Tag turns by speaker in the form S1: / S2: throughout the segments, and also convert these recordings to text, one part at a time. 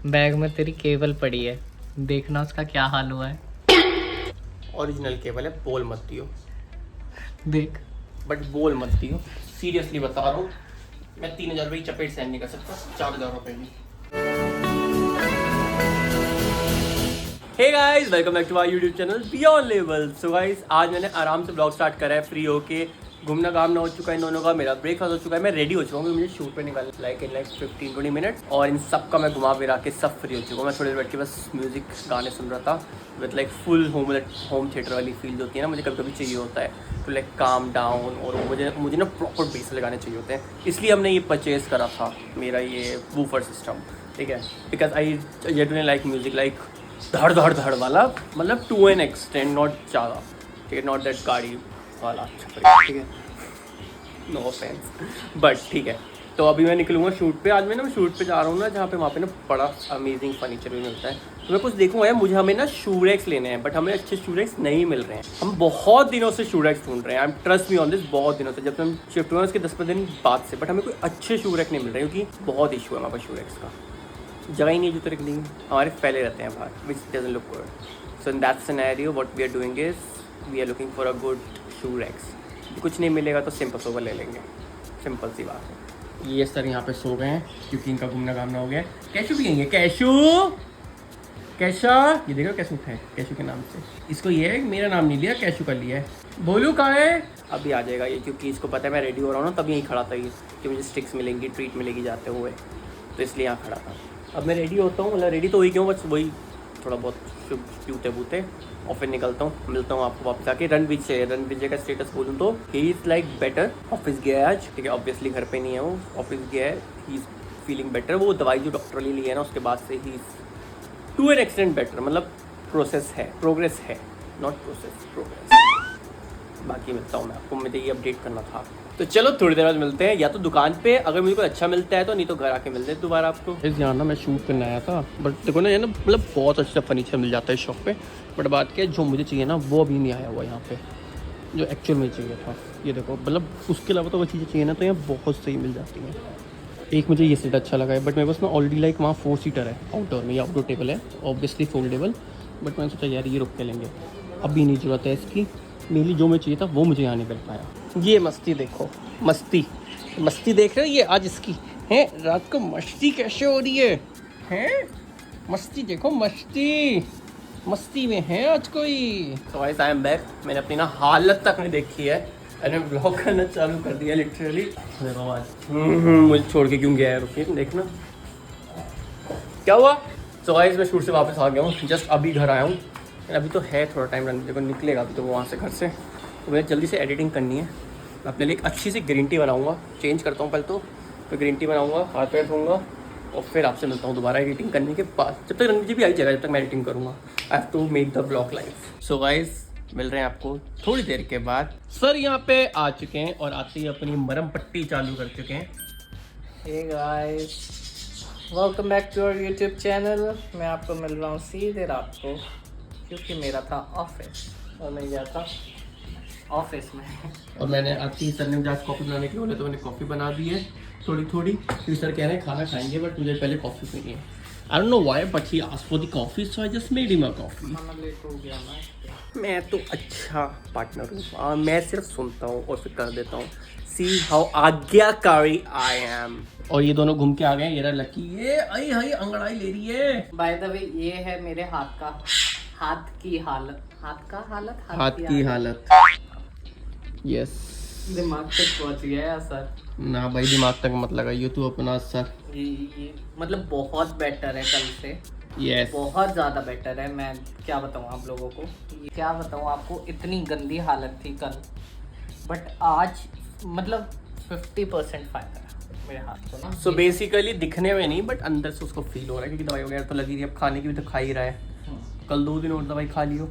S1: Bag में तेरी cable पड़ी है, देखना उसका क्या हाल हुआ है।
S2: ओरिजिनल केबल है, बोल मत दियो।
S1: देख
S2: बट बोल मत दियो, सीरियसली बता रहा हूँ। मैं 3,000 रुपये की चपेट सहन नहीं कर सकता, 4,000 रुपये भी। Hey guys, welcome back to our YouTube channel Beyond Level. So guys, आज मैंने आराम से ब्लॉग स्टार्ट करा है, फ्री होके। घूमना घामना हो चुका है इन दोनों का, मेरा ब्रेकफास्ट हो चुका है, मैं रेडी हो चुका हूँ। मुझे शूट पे निकाल इन 15-20 मिनट्स, और इन सब का मैं घुमा फिरा के सब फ्री हो चुका हूँ। मैं थोड़ी देर बैठ के बस म्यूजिक गाने सुन रहा था विद फुल होम थिएटर वाली फील जो होती है ना, मुझे कभी कभी चाहिए होता है तो काम डाउन। और मुझे ना प्रॉपर बेस लगाने चाहिए होते हैं, इसलिए हमने ये परचेज करा था, मेरा ये वूफर सिस्टम, ठीक है। Because I genuinely like music, धड़ धड़ धड़ वाला, मतलब टू एन एक्सटेंड, नॉट ज़्यादा, ठीक है, नॉट दैट गाड़ी वाला, ठीक है, नो ऑफेंस, बट ठीक है। तो अभी मैं निकलूँगा शूट पे। आज मैं शूट पे जा रहा हूँ ना, जहाँ पे वहाँ पे ना बड़ा अमेजिंग फर्नीचर भी मिलता है। तो मैं कुछ देखूँगा यार, हमें ना शूरेक्स लेने हैं, बट हमें अच्छे शूरेक्स नहीं मिल रहे हैं। हम बहुत दिनों से शूरेक्स ढूंढ रहे हैं, I am trust me on this, बहुत दिनों से, जब हम शिफ्ट हुए उसके 10-15 दिन बाद से, बट हमें कोई अच्छे शूरेक्स नहीं मिल रहे, क्योंकि बहुत इशू है हमारे पास शूरेक्स का। जगह ही नहीं जूते रखने की, हमारे फैले रहते हैं बाहर, which doesn't look good. So in that scenario what we are doing is we are looking for a good shoe racks. कुछ नहीं मिलेगा तो सिंपल सोवर ले लेंगे, सिंपल सी बात है। ये सर यहाँ पे सो गए हैं क्योंकि इनका घूमना घामना हो गया है। कैशू भी कहेंगे, कैशू कैशा, ये देखो कैशू उठा है कैशू के नाम से। इसको ये है मेरा नाम नहीं लिया, कैशू का लिया है। बोलू कहाँ है? अभी आ जाएगा ये, क्योंकि इसको पता है मैं रेडी हो रहा हूँ ना, तब यहीं खड़ा था ये, कि मुझे स्टिक्स मिलेंगी, ट्रीट मिलेगी जाते हुए, तो इसलिए यहाँ खड़ा था। अब मैं रेडी होता हूँ, मतलब रेडी तो हुई क्यों, बस वही थोड़ा बहुत शुभ जूते बूते, और फिर निकलता हूँ, मिलता हूँ आपको वापस आके। रणविजय का स्टेटस बोलूँ तो he is like better, office गया है आज, ठीक है, ऑब्वियसली घर पे नहीं है वो, ऑफिस गया है, ही इज़ फीलिंग बेटर। वो दवाई जो डॉक्टर ने ली है ना, उसके बाद से ही is to an extent better, मतलब प्रोग्रेस है, नॉट प्रोग्रेस। बाकी मिलता हूँ मैं आपको, मुझे ये अपडेट करना था। तो चलो थोड़ी देर बाद मिलते हैं, या तो दुकान पे अगर मुझे कोई अच्छा मिलता है तो, नहीं तो घर आके मिलते हैं दोबारा आपको। इस यहाँ ना मैं शूट करने आया था, बट देखो ना ये ना, मतलब बहुत अच्छा फर्नीचर मिल जाता है इस शॉप पे, बट बात क्या है, जो मुझे चाहिए ना वो अभी नहीं आया हुआ यहाँ पे, जो एक्चुअल में चाहिए था। ये देखो, मतलब उसके अलावा तो वो चीज़ें चाहिए ना, तो यहाँ बहुत सही मिल जाती हैं। एक मुझे ये सीट अच्छा लगा है, बट मेरे पास ना ऑलरेडी वहाँ 4 सीटर है आउटडोर में, ये आउटडोर टेबल है, ऑब्वियसली फोल्डेबल, बट मैंने सोचा यार ये रुक के लेंगे, अभी नहीं ज़रूरत है इसकी। मेनली जो मुझे चाहिए था वो मुझे यहाँ नहीं मिल पाया। ये मस्ती देखो, मस्ती देख रहे हो, ये आज इसकी है, रात को मस्ती कैसे हो रही है? मस्ती देखो, मस्ती में है आज कोई। तो गाइस आई एम बैक। मैंने अपनी ना हालत तक नहीं देखी है, मैंने ब्लॉग करना चालू कर दिया लिटरली। देखो आज मुझे छोड़ के क्यों गया है, रुकिए देखना क्या हुआ। तो गाइस मैं शूट से वापस आ गया हूँ, जस्ट अभी घर आया हूँ। अभी तो है थोड़ा टाइम, देखो निकलेगा अभी तो वो वहाँ से, घर से, तो मुझे जल्दी से एडिटिंग करनी है। मैं अपने लिए एक अच्छी सी ग्रीन टी बनाऊँगा, चेंज करता हूँ पहले तो, फिर ग्रीन टी बनाऊँगा, हाथ पैर धोऊँगा, और फिर आपसे मिलता हूँ दोबारा एडिटिंग करने के बाद। जब तक रणवीर जी भी आई जाएगा, जब तक मैं एडिटिंग करूँगा, I have to make the blog live. So guys मिल रहे हैं आपको थोड़ी देर के बाद। सर यहाँ पे आ चुके हैं और आते ही अपनी मरम पट्टी चालू कर चुके हैं।
S1: Hey guys, welcome back to our YouTube channel. मैं आपको मिल रहा हूँ सीधे रात को, क्योंकि मेरा था ऑफिस और मैं गया था ऑफिस में।
S2: और मैंने आती ही सर ने मुझे आज कॉफ़ी बनाने के लिए बोले, तो मैंने कॉफ़ी बना दी है थोड़ी, क्योंकि सर कह रहे हैं खाना खाएंगे, बट मुझे पहले कॉफ़ी पीनी है। I don't know why, but he asked for the coffee, so I just made him a coffee.
S1: खाना लेट हो गया ना।
S2: मैं तो अच्छा पार्टनर हूँ, मैं सिर्फ सुनता हूँ और फिर कर देता हूँ। सी हाउ आज्ञाकारी आई एम। और ये दोनों घूम के आ गए, ये रहा लकी, ये आई हाई अंगड़ाई ले रही है।
S1: बाय द वे ये है मेरे हाथ की हालत।
S2: यस,
S1: दिमाग तक पहुंच गया है सर।
S2: ना भाई दिमाग तक मत लगाइए तू अपना सर।
S1: ये मतलब बहुत बेटर है कल से,
S2: यस,
S1: बहुत ज़्यादा बेटर है। मैं क्या बताऊँ आप लोगों को, क्या बताऊँ आपको, इतनी गंदी हालत थी कल, बट आज मतलब 50% फायदा है मेरे हाथ को ना।
S2: सो बेसिकली दिखने में नहीं, बट अंदर से उसको फील हो रहा है, क्योंकि दवाई वगैरह तो लगी रही है, अब खाने की भी तो खा ही रहा है। कल 2 दिन और दवाई खा लियो।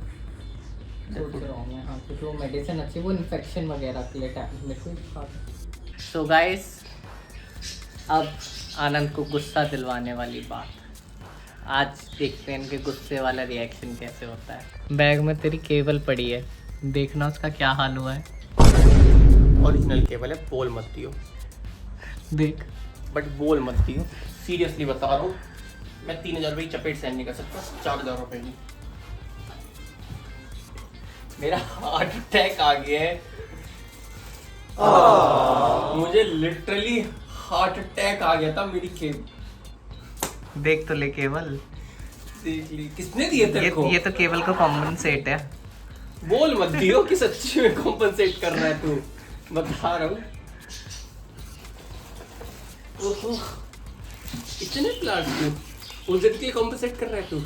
S1: सोच रहा हूँ मैं, हाँ, क्योंकि वो मेडिसिन अच्छी, वो इन्फेक्शन वगैरह के लिए टैबलेट। सो गाइस, अब आनंद को गुस्सा दिलवाने वाली बात, आज देखते हैं इनके गुस्से वाला रिएक्शन कैसे होता है। बैग में तेरी केबल पड़ी है, देखना उसका क्या हाल हुआ है।
S2: ओरिजिनल केबल है, बोल मत दियो,
S1: देख,
S2: बट बोल मत दियो, सीरियसली बता रहा हूँ। मैं 3000 रुपये की चपेट सहन नहीं कर सकता 4000 रुपये की। मेरा हार्ट अटैक आ गया है। मुझे लिटरली हार्ट अटैक आ गया था। मेरी
S1: देख तो ले केवल,
S2: देख ली किसने दिए तेरे को?
S1: ये तो केवल को कॉम्पनसेट है।
S2: बोल मत दियो कि सच्ची में कॉम्पनसेट कर रहा है तू, बता रहा हूँ। इतने प्लाट तू उस दिन के लिए कॉम्पनसेट कर रहा है तू?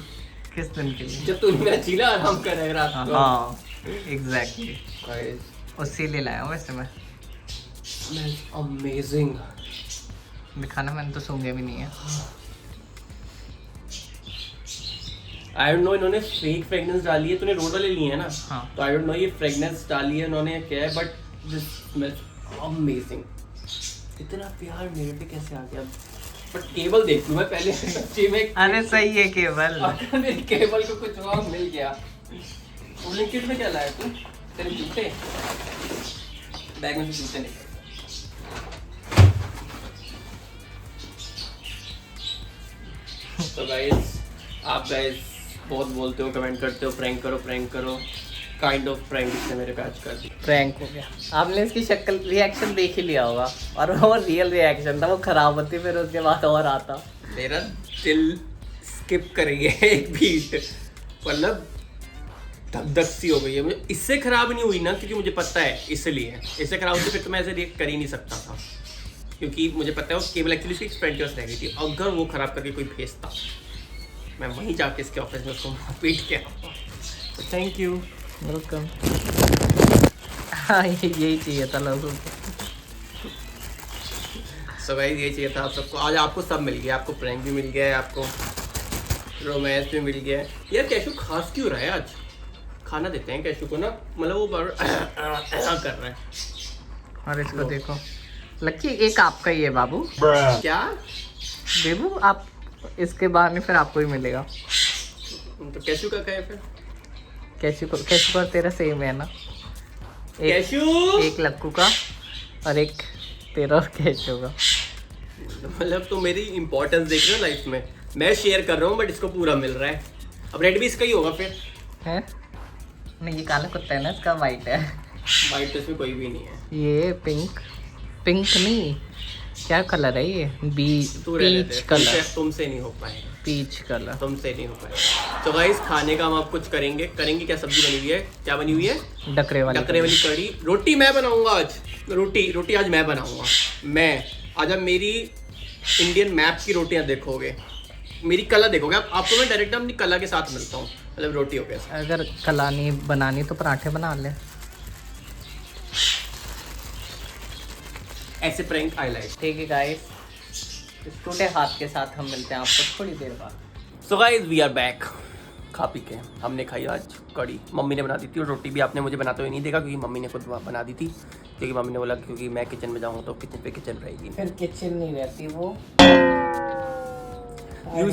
S1: किस दिन के लिए?
S2: जब तू मेरा चीला आराम कर रहा है रात को।
S1: हाँ एग्जैक्टली,
S2: गाइस
S1: उसी लिए लाया हूँ वैसे मैं।
S2: अमेजिंग।
S1: दिखाना, मैंने तो सूंघे भी नहीं है।
S2: आई डोंट नो इन्होंने फेक फ्रेगनेंस डाली है, तूने रोड वाले लिए हैं ना?
S1: हाँ।
S2: तो आई डोंट नो ये फ्रेगनेंस डाली है इन्होंने क्या है, बट दिस स्मेल्स अमेजिंग। इतना प्यार मेरे पे कैसे आ गया? बट केबल देख लूं मैं पहले सच्ची में।
S1: अरे सही है केवल।
S2: अगर मेरी केबल को कुछ और मिल गया। ब्लिंकिट में क्या लाया तू? तेरे जूते? बैग में से जूते निकल। तो गाइस, आप गाइस बहुत बोलते हो, कमेंट करते हो प्रैंक करो। काइंड ऑफ प्रैंक इसने मेरे पे आज कर दी।
S1: प्रैंक हो गया। आपने इसकी शक्ल रिएक्शन देख ही लिया होगा, और वो रियल रिएक्शन था, वो खराब होती फिर उसके बाद और आता।
S2: मेरा दिल स्किप कर गया है एक बीट, मतलब धक सी हो गई है मुझे। इससे खराब नहीं हुई ना, क्योंकि मुझे पता है इसलिए। इससे खराब होती फिर तो मैं ऐसे रिएक्ट कर ही नहीं सकता था, क्योंकि मुझे पता है वो केवल एक्चुअली उसकी एक्सपेंडिचर्स रह गई थी। अगर वो खराब करके कोई भेजता, मैं वहीं जाके इसके ऑफिस में उसको पीट के आऊँगा। तो थैंक यू,
S1: वेलकम। हाँ यही चाहिए था लोगों को।
S2: सो गाइस ये चाहिए था आप सबको। आज आपको सब मिल गया, आपको प्रैंक भी मिल गया है, आपको रोमांस भी मिल गया है। यार कैशू खास क्यों रहा है आज? खाना देते हैं कैशू को ना, मतलब वो कर रहा है।
S1: और इसको देखो, लक्की एक आपका ही है बाबू।
S2: क्या
S1: देबू आप इसके बाद में फिर आपको ही मिलेगा।
S2: तो कैशू का क्या है फिर?
S1: कैशू का तेरा सेम है ना?
S2: कैशू
S1: एक लक्कू का और एक तेरा और कैशू का।
S2: मतलब तो मेरी इंपॉर्टेंस देख रहे हो लाइफ में। मैं शेयर कर रहा हूँ बट इसको पूरा मिल रहा है। अब रेड भी इसका ही होगा फिर?
S1: है नहीं, ये काला कुत्ता है ना, इसका वाइट है।
S2: वाइट तो इसमें कोई भी नहीं है।
S1: ये पिंक नहीं, क्या कलर है ये?
S2: तू रह लेते
S1: पीच
S2: हैं,
S1: कलर।
S2: तुमसे नहीं हो पाएगा।
S1: पीच कलर
S2: तुमसे नहीं हो पाएगा। तो गाइस खाने का हम आप कुछ करेंगे क्या सब्जी बनी हुई है? क्या बनी हुई है?
S1: डकरे वाली
S2: कड़ी। रोटी मैं बनाऊंगा आज। रोटी आज मैं बनाऊंगा। मैं आज आप मेरी इंडियन मैप की रोटियां देखोगे, मेरी कला देखोगे। आपको मैं डायरेक्ट अपनी कला के साथ मिलता हूँ, मतलब रोटी हो गया।
S1: अगर कला नहीं बनानी तो पराठे बना ले।
S2: ऐसे प्रैंक आई लाइक।
S1: ठीक है गाइस, इस टूटे हाथ के साथ हम मिलते हैं आपको थोड़ी देर बाद।
S2: So guys we are back. खा पी के हमने खाई आज कड़ी। मम्मी ने बना दी थी, और रोटी भी आपने मुझे बनाते हुए नहीं देखा, क्योंकि मम्मी ने खुद बना दी थी। क्योंकि मम्मी ने बोला क्योंकि मैं किचन में जाऊँ तो किचन पे किचन रहेगी।
S1: फिर किचन नहीं रहती वो।
S2: You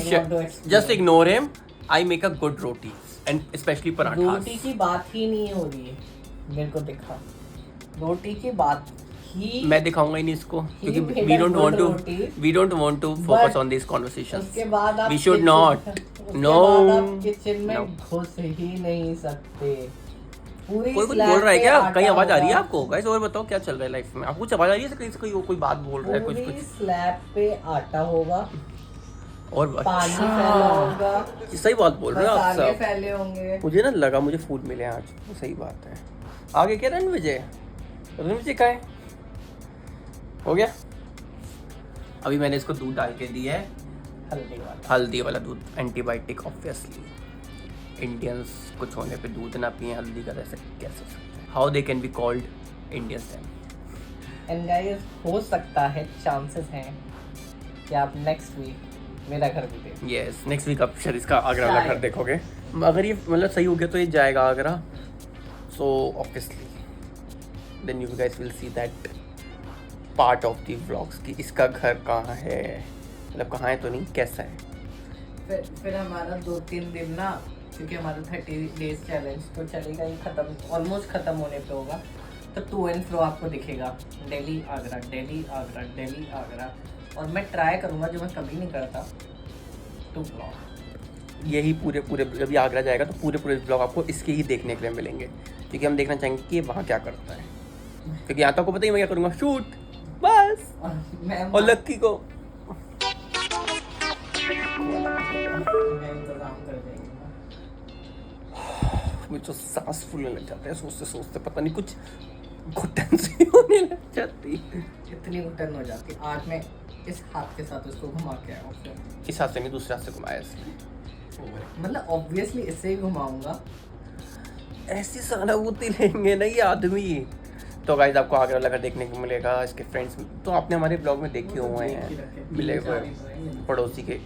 S2: just ignore him. I make a good roti and specially paratha.
S1: रोटी की बात ही नहीं हो रही है, मेरे को दिखा। रोटी की बात ही
S2: मैं दिखाऊंगा ही नहीं इसको, क्योंकि we don't want to focus on this conversations.
S1: उसके बाद आप
S2: we should not. No,
S1: kitchen में घुस ही नहीं सकते। पूरी
S2: कोई कुछ बोल रहा है क्या? कहीं आवाज आ रही है आपको? गाइस और बताओ क्या चल रहा है लाइफ में? आपको कुछ आवाज आ रही है? कहीं से कोई बात बोल रहा है? कुछ
S1: स्लैब पे आटा होगा
S2: और
S1: पानी फैला होगा।
S2: सही बात बोल रहे हो आप सब।
S1: फैले होंगे।
S2: मुझे ना लगा मुझे फूड मिले आज, वो सही बात है। आगे क्या रणविजय का है? हो गया। अभी मैंने इसको दूध डाल के दिया है, हल्दी वाला दूध। Antibiotic obviously. इंडियंस कुछ होने पे दूध ना पिए हल्दी का, कैसे सकते हैं? How they can be called Indians then?
S1: And guys हो सकता है, चांसेस हैं कि आप नेक्स्ट वीक मेरा घर भी देखें।
S2: यस, नेक्स्ट वीक आप शायद इसका आगरा वाला घर देखोगे। अगर ये मतलब सही हो गया तो ये जाएगा Agra. So obviously then you guys will see that part of the vlogs कि इसका घर कहाँ है, मतलब कहाँ है तो नहीं, कैसा है।
S1: फिर हमारा 2-3 दिन ना, क्योंकि हमारा 30 डेज चैलेंज तो चलेगा ही, खत्म ऑलमोस्ट खत्म होने पे होगा। तो टू एंड फ्रो आपको दिखेगा, दिल्ली आगरा, दिल्ली आगरा, दिल्ली आगरा। और मैं ट्राई करूँगा, जो मैं कभी नहीं करता, टू ब्लॉग।
S2: यही पूरे जब ये आगरा जाएगा तो पूरे ब्लॉग आपको इसके ही देखने के लिए मिलेंगे, क्योंकि हम देखना चाहेंगे कि ये वहाँ क्या करता है, क्योंकि यहाँ तो आपको पता ही मैं क्या करूँगा, शूट बस। और लक्की को मुझे तो सांस फूलने लग जाते हैं सोचते सोचते, पता नहीं कुछ घुटन से होने लग जाती,
S1: इतनी घुटन हो जाती। आज मैं इस हाथ के साथ उसको घुमा के आया हूँ।
S2: इस हाथ से नहीं, दूसरे हाथ से घुमाया इसने,
S1: मतलब ऑब्वियसली इससे ही घुमाऊंगा।
S2: ऐसी सहानुभूति लेंगे ना ये आदमी। तो गाइस आपको आगरा वाला घर देखने को मिलेगा, इसके फ्रेंड्स तो आपने हमारे ब्लॉग में देखे हुए हैं, मिलेगा पड़ोसी के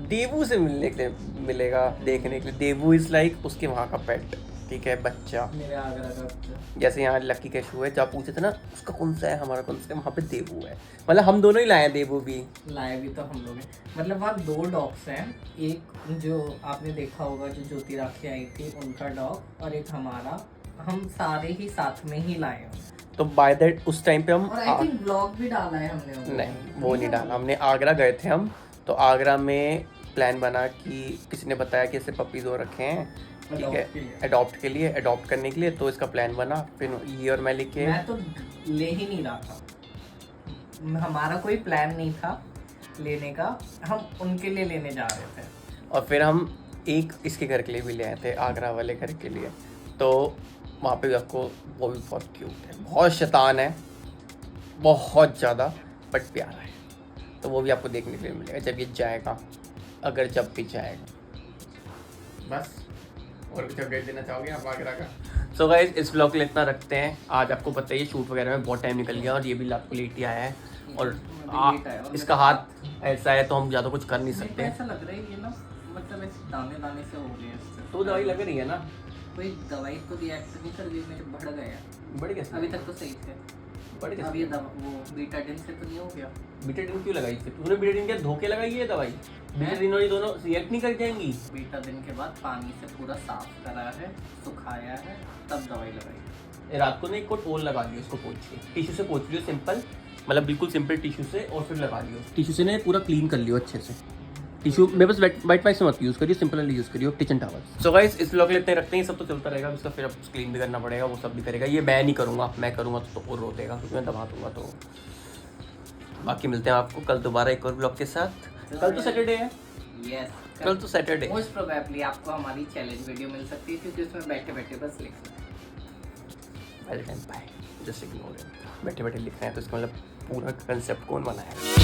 S2: देवू से मिलने के लिए मिलेगा, देखने के लिए। देवू इज लाइक उसके वहाँ का पेट, ठीक है, बच्चा।
S1: मेरे आगरा का बच्चा।
S2: जैसे यहाँ लक्की का शू है, जब पूछे थे ना उसका कौन सा है, हमारा कौन सा है, वहाँ पे देवू है। मतलब हम दोनों ही लाए हैं, देवू भी
S1: लाए भी तो हम लोग हैं। मतलब वहाँ 2 डॉग्स हैं, एक जो आपने देखा होगा जो ज्योति राखी आई थी उनका डॉग, और एक हमारा। हम सारे ही साथ में ही लाए हैं।
S2: तो बाय दैट उस टाइम पे हम
S1: और आई थिंक ब्लॉग भी डाला है हमने।
S2: नहीं वो नहीं डाला हमने। आगरा गए थे हम, तो आगरा में प्लान बना कि किसी ने बताया कि ऐसे पपीज हो रखे हैं, ठीक है, अडॉप्ट करने के लिए। तो इसका प्लान बना, फिर ये और मैं लेके।
S1: मैं तो ले ही नहीं रहा था, हमारा कोई प्लान नहीं था लेने का, हम उनके लिए लेने जा रहे थे।
S2: और फिर हम एक इसके घर के लिए भी ले आए थे, आगरा वाले घर के लिए। तो वहाँ पे भी आपको, वो भी बहुत क्यूट है, बहुत शैतान है, बहुत ज़्यादा, बट प्यारा है। तो वो भी आपको देखने के लिए मिलेगा जब ये जाएगा, अगर जब भी जाएगा। बस और कुछ अपडेट देना चाहोगे आप आगरा का? सो गाइस इस ब्लॉग के लिए इतना रखते हैं। आज आपको पता है शूट वगैरह में बहुत टाइम निकल गया, और ये भी आपको लेट ही आया है, और इसका हाथ ऐसा है तो हम ज़्यादा कुछ कर नहीं सकते।
S1: ऐसा लग रहा है ये ना, मतलब ऐसे दाने दाने से हो गए हैं।
S2: तो दवाई लग रही है ना?
S1: कोई दवाई तो रिएक्ट नहीं कर रही, मेरे बढ़ गया।
S2: बढ़ गया?
S1: अभी तक तो सही थे।
S2: बढ़ गया?
S1: अब ये वो बीटाडिन से तो नहीं हो गया?
S2: बीटाडिन क्यों लगाई थी तूने? बीटाडिन क्या धोखे लगाई है दवाई? बीटाडिन और ये दोनों रिएक्ट नहीं कर जाएंगी?
S1: बीटाडिन के बाद पानी से पूरा साफ करा है, सुखाया है, तब दवाई लगाई।
S2: रात को ना एक कोट और लगा लियो, उसको पोंछ के, टिश्यू से पोंछ लियो, सिंपल, मतलब बिल्कुल सिंपल टिश्यू से, और फिर लगा लियो। टिश्यू से ना पूरा क्लीन कर लियो अच्छे से। टिश्यू मेरे पास वाइट वाइट से मत यूज़ करिए, सिंपल यूज़ करिए किचन टॉवल। सो गाइस इस ब्लॉग लेते रखते हैं, सब तो चलता रहेगा, उसका फिर अब क्लीन भी करना पड़ेगा, वो सब भी करेगा। ये मैं नहीं करूँगा, मैं करूँगा तो और रो देगा, क्योंकि मैं दबा दूँगा। तो बाकी मिलते हैं आपको कल दोबारा एक और ब्लॉग के साथ। कल तो सैटरडे है।
S1: यस,
S2: कल तो सैटरडे।
S1: मोस्ट प्रोबेबली आपको हमारी चैलेंज वीडियो मिल सकती है, क्योंकि उसमें बैठे बैठे बस लिख सकते हैं।
S2: By just ignore it. बैठे बैठे लिख रहे हैं तो इसका मतलब पूरा कंसेप्ट कौन बनाया है?